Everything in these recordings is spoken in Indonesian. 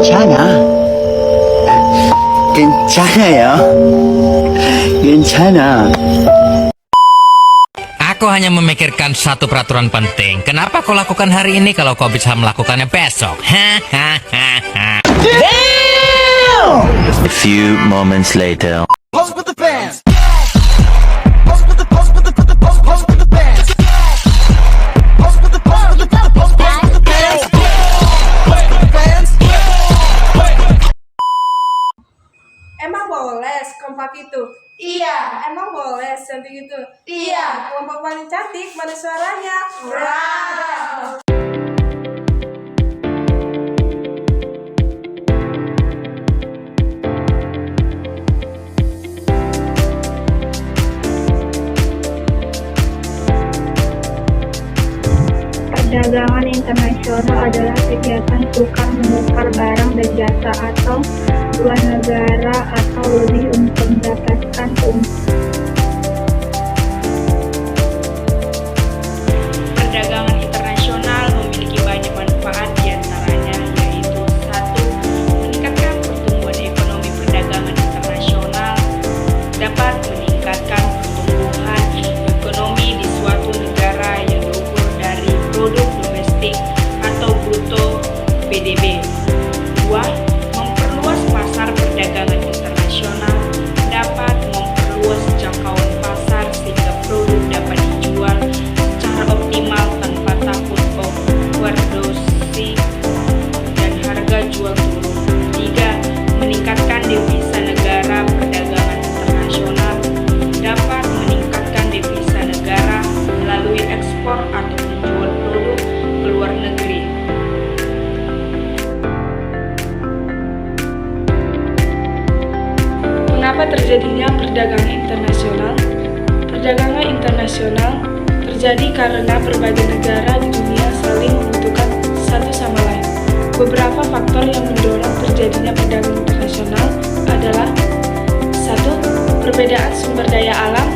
괜찮아. 괜찮아요. 괜찮아. Aku hanya memikirkan satu peraturan penting. Kenapa kau lakukan hari ini kalau kau bisa melakukannya besok? Hahaha. A few moments later. Emang boleh kompak itu? Iya. Emang boleh cantik itu? Iya. Kelompok paling cantik, mana suaranya? Wow. Perdagangan internasional adalah kegiatan tukar-menukar barang dan jasa atau dua negara atau lebih untuk mendapatkan keuntungan. Perdagangan internasional memiliki banyak manfaat, diantaranya yaitu: 1. Meningkatkan pertumbuhan ekonomi. Perdagangan internasional dapat meningkatkan pertumbuhan ekonomi di suatu negara yang diukur dari produk domestik atau bruto PDB. 2. Memperluas pasar. Perdagangan internasional dapat memperluas jangkauan pasar sehingga produk dapat dijual secara optimal tanpa takut overproduksi dan harga jual turun. 3. Meningkatkan devisa negara. Perdagangan internasional dapat meningkatkan devisa negara melalui ekspor atau menjual produk ke luar negeri. Mengapa terjadinya perdagangan internasional? Perdagangan internasional terjadi karena berbagai negara di dunia saling membutuhkan satu sama lain. Beberapa faktor yang mendorong terjadinya perdagangan internasional adalah: 1. Perbedaan sumber daya alam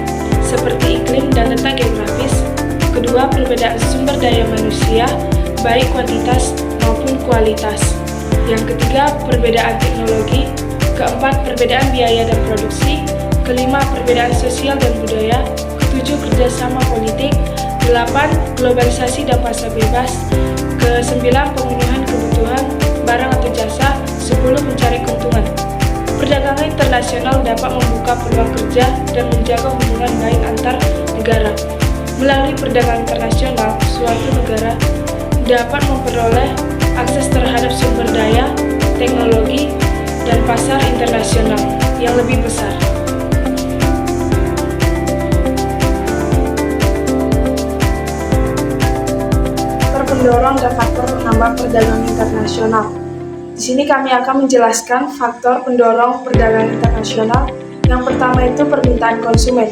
seperti iklim dan letak geografis. 2. Perbedaan sumber daya manusia, baik kuantitas maupun kualitas. Yang ketiga, perbedaan teknologi. 4. Perbedaan biaya dan produksi. 5. Perbedaan sosial dan budaya. 7. Kerjasama politik. 8. Globalisasi dan pasar bebas. 9. Pemenuhan kebutuhan barang atau jasa. 10. Mencari keuntungan. Perdagangan internasional dapat membuka peluang kerja dan menjaga hubungan baik antar negara. Melalui perdagangan internasional, suatu negara dapat memperoleh akses terhadap sumber daya, teknologi, dan pasar internasional yang lebih besar. Faktor pendorong dan faktor penambah perdagangan internasional. Di sini kami akan menjelaskan faktor pendorong perdagangan internasional. Yang pertama itu permintaan konsumen.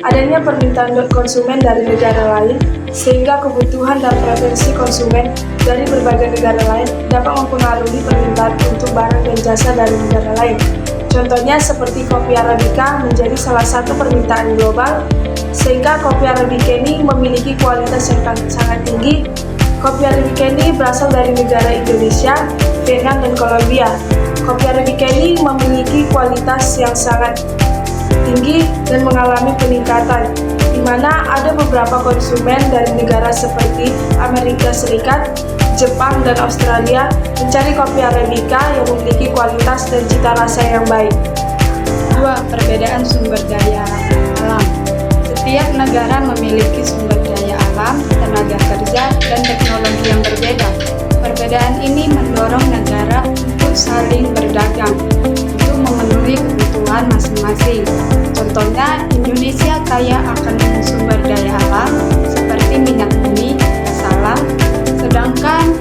Adanya permintaan konsumen dari negara lain, sehingga kebutuhan dan preferensi konsumen dari berbagai negara lain dapat mempengaruhi permintaan untuk barang dan jasa dari negara lain. Contohnya seperti kopi Arabica menjadi salah satu permintaan global, sehingga kopi Arabica ini memiliki kualitas yang sangat tinggi. Kopi Arabica ini berasal dari negara Indonesia, Vietnam, dan Kolombia. Kopi Arabica ini memiliki kualitas yang sangat tinggi dan mengalami peningkatan, di mana ada beberapa konsumen dari negara seperti Amerika Serikat, Jepang, dan Australia mencari kopi Arabica yang memiliki kualitas dan cita rasa yang baik. 2. Perbedaan sumber daya alam. Setiap negara memiliki sumber daya alam, tenaga kerja, dan teknologi yang berbeda. Perbedaan ini mendorong negara untuk saling berdagang untuk memenuhi kebutuhan masing-masing. Contohnya, Indonesia kaya akan sumber daya alam seperti minyak bumi, gas alam, sedangkan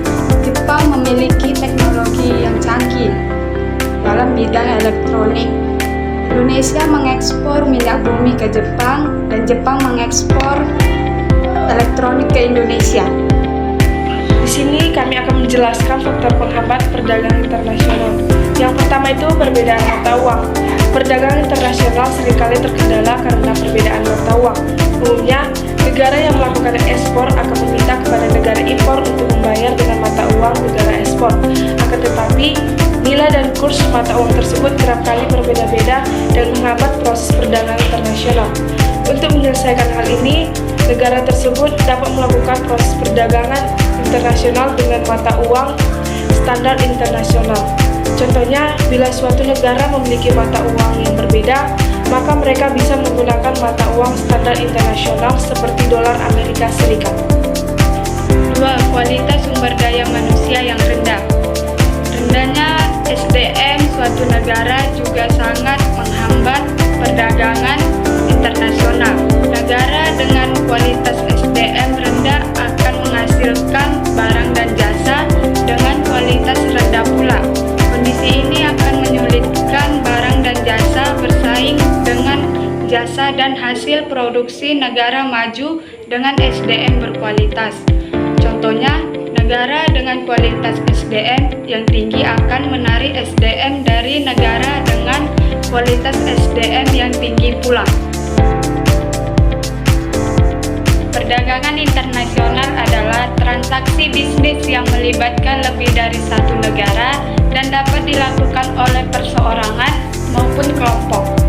Jepang memiliki teknologi yang canggih dalam bidang elektronik. Indonesia mengekspor minyak bumi ke Jepang dan Jepang mengekspor elektronik ke Indonesia. Di sini kami akan menjelaskan faktor penghambat perdagangan internasional. Yang pertama itu perbedaan mata uang. Perdagangan internasional seringkali terkendala karena perbedaan mata uang. Umumnya, Negara yang melakukan ekspor akan meminta kepada negara impor untuk membayar dengan mata uang negara ekspor. Akan tetapi, nilai dan kurs mata uang tersebut kerap kali berbeda-beda dan menghambat proses perdagangan internasional. Untuk menyelesaikan hal ini, negara tersebut dapat melakukan proses perdagangan internasional dengan mata uang standar internasional. Contohnya, bila suatu negara memiliki mata uang yang berbeda, maka mereka bisa menggunakan mata uang standar internasional seperti dolar Amerika Serikat. 2. Kualitas sumber daya manusia yang rendah. Rendahnya SDM suatu negara juga sangat menghambat perdagangan internasional. Negara dengan kualitas SDM rendah akan menghasilkan barang dan jasa dengan kualitas rendah pula. Kondisi ini akan menyulitkan barang dan jasa bersaing dengan jasa dan hasil produksi negara maju dengan SDM berkualitas. Contohnya, negara dengan kualitas SDM yang tinggi akan menarik SDM dari negara dengan kualitas SDM yang tinggi pula. Perdagangan internasional adalah transaksi bisnis yang melibatkan lebih dari satu negara dan dapat dilakukan oleh perseorangan maupun kelompok.